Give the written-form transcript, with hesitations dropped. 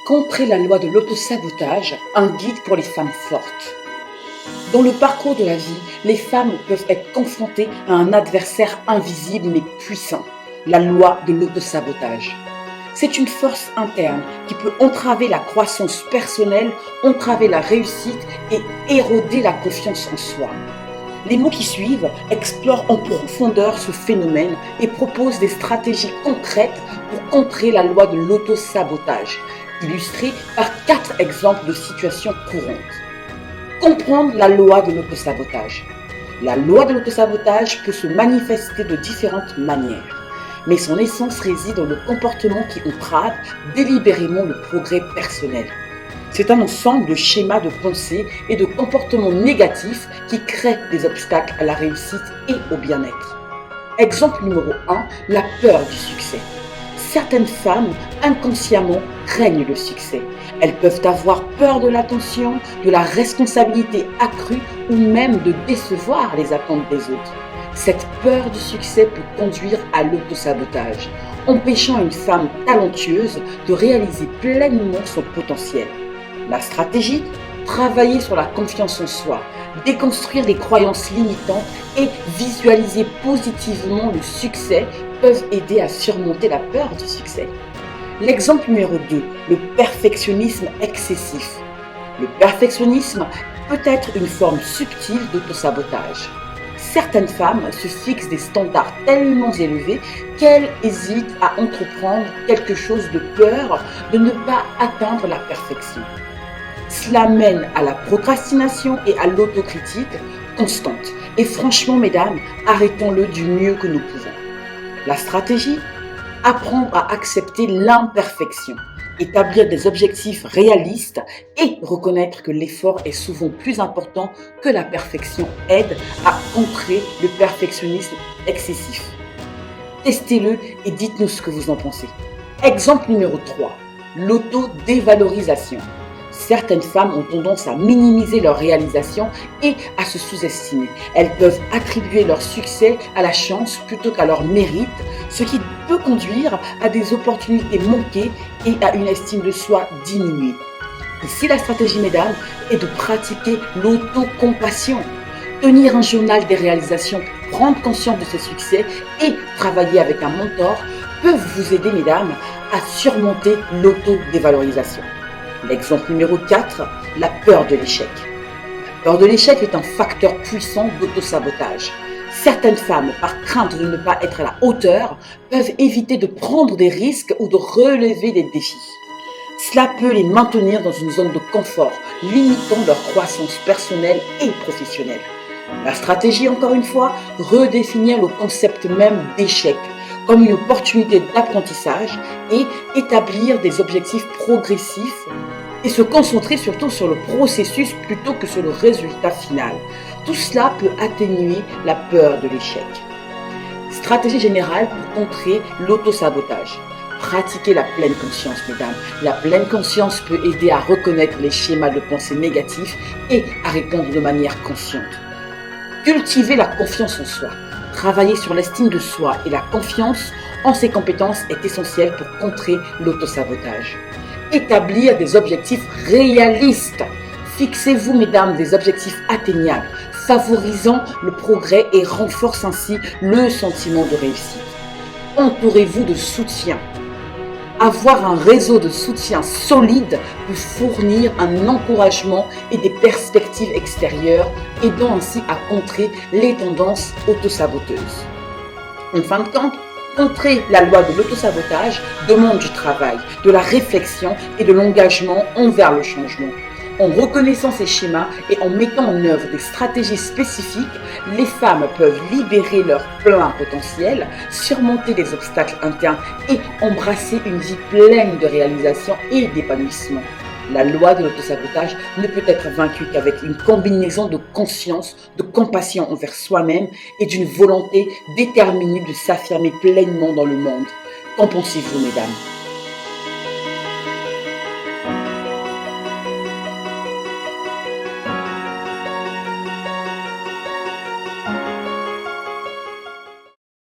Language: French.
Contrer la loi de l'autosabotage, un guide pour les femmes fortes. Dans le parcours de la vie, les femmes peuvent être confrontées à un adversaire invisible mais puissant, la loi de l'autosabotage. C'est une force interne qui peut entraver la croissance personnelle, entraver la réussite et éroder la confiance en soi. Les mots qui suivent explorent en profondeur ce phénomène et proposent des stratégies concrètes pour contrer la loi de l'autosabotage, illustrées par 4 exemples de situations courantes. Comprendre la loi de l'autosabotage. La loi de l'autosabotage peut se manifester de différentes manières, mais son essence réside dans le comportement qui entrave délibérément le progrès personnel. C'est un ensemble de schémas de pensée et de comportements négatifs qui créent des obstacles à la réussite et au bien-être. Exemple numéro 1, la peur du succès. Certaines femmes, inconsciemment, craignent le succès. Elles peuvent avoir peur de l'attention, de la responsabilité accrue ou même de décevoir les attentes des autres. Cette peur du succès peut conduire à l'autosabotage, empêchant une femme talentueuse de réaliser pleinement son potentiel. La stratégie, travailler sur la confiance en soi, déconstruire les croyances limitantes et visualiser positivement le succès peuvent aider à surmonter la peur du succès. L'exemple numéro 2, le perfectionnisme excessif. Le perfectionnisme peut être une forme subtile d'autosabotage. Certaines femmes se fixent des standards tellement élevés qu'elles hésitent à entreprendre quelque chose de peur de ne pas atteindre la perfection. Cela mène à la procrastination et à l'autocritique constante. Et franchement, mesdames, arrêtons-le du mieux que nous pouvons. La stratégie, apprendre à accepter l'imperfection, établir des objectifs réalistes et reconnaître que l'effort est souvent plus important que la perfection aide à contrer le perfectionnisme excessif. Testez-le et dites-nous ce que vous en pensez. Exemple numéro 3, l'autodévalorisation. Certaines femmes ont tendance à minimiser leur réalisation et à se sous-estimer. Elles peuvent attribuer leur succès à la chance plutôt qu'à leur mérite, ce qui peut conduire à des opportunités manquées et à une estime de soi diminuée. Ici, la stratégie, mesdames, est de pratiquer l'autocompassion. Tenir un journal des réalisations, prendre conscience de ses succès et travailler avec un mentor peuvent vous aider, mesdames, à surmonter l'autodévalorisation. L'exemple numéro 4, la peur de l'échec. La peur de l'échec est un facteur puissant d'autosabotage. Certaines femmes, par crainte de ne pas être à la hauteur, peuvent éviter de prendre des risques ou de relever des défis. Cela peut les maintenir dans une zone de confort, limitant leur croissance personnelle et professionnelle. La stratégie, encore une fois, redéfinir le concept même d'échec comme une opportunité d'apprentissage et établir des objectifs progressifs et se concentrer surtout sur le processus plutôt que sur le résultat final. Tout cela peut atténuer la peur de l'échec. Stratégie générale pour contrer l'autosabotage. Pratiquez la pleine conscience, mesdames. La pleine conscience peut aider à reconnaître les schémas de pensée négatifs et à répondre de manière consciente. Cultivez la confiance en soi. Travailler sur l'estime de soi et la confiance en ses compétences est essentiel pour contrer l'autosabotage. Établir des objectifs réalistes. Fixez-vous, mesdames, des objectifs atteignables, favorisant le progrès et renforce ainsi le sentiment de réussite. Entourez-vous de soutien. Avoir un réseau de soutien solide peut fournir un encouragement et des perspectives extérieures, aidant ainsi à contrer les tendances autosaboteuses. En fin de compte, contrer la loi de l'autosabotage demande du travail, de la réflexion et de l'engagement envers le changement. En reconnaissant ces schémas et en mettant en œuvre des stratégies spécifiques, les femmes peuvent libérer leur plein potentiel, surmonter des obstacles internes et embrasser une vie pleine de réalisation et d'épanouissement. La loi de l'autosabotage ne peut être vaincue qu'avec une combinaison de conscience, de compassion envers soi-même et d'une volonté déterminée de s'affirmer pleinement dans le monde. Qu'en pensez-vous, mesdames ?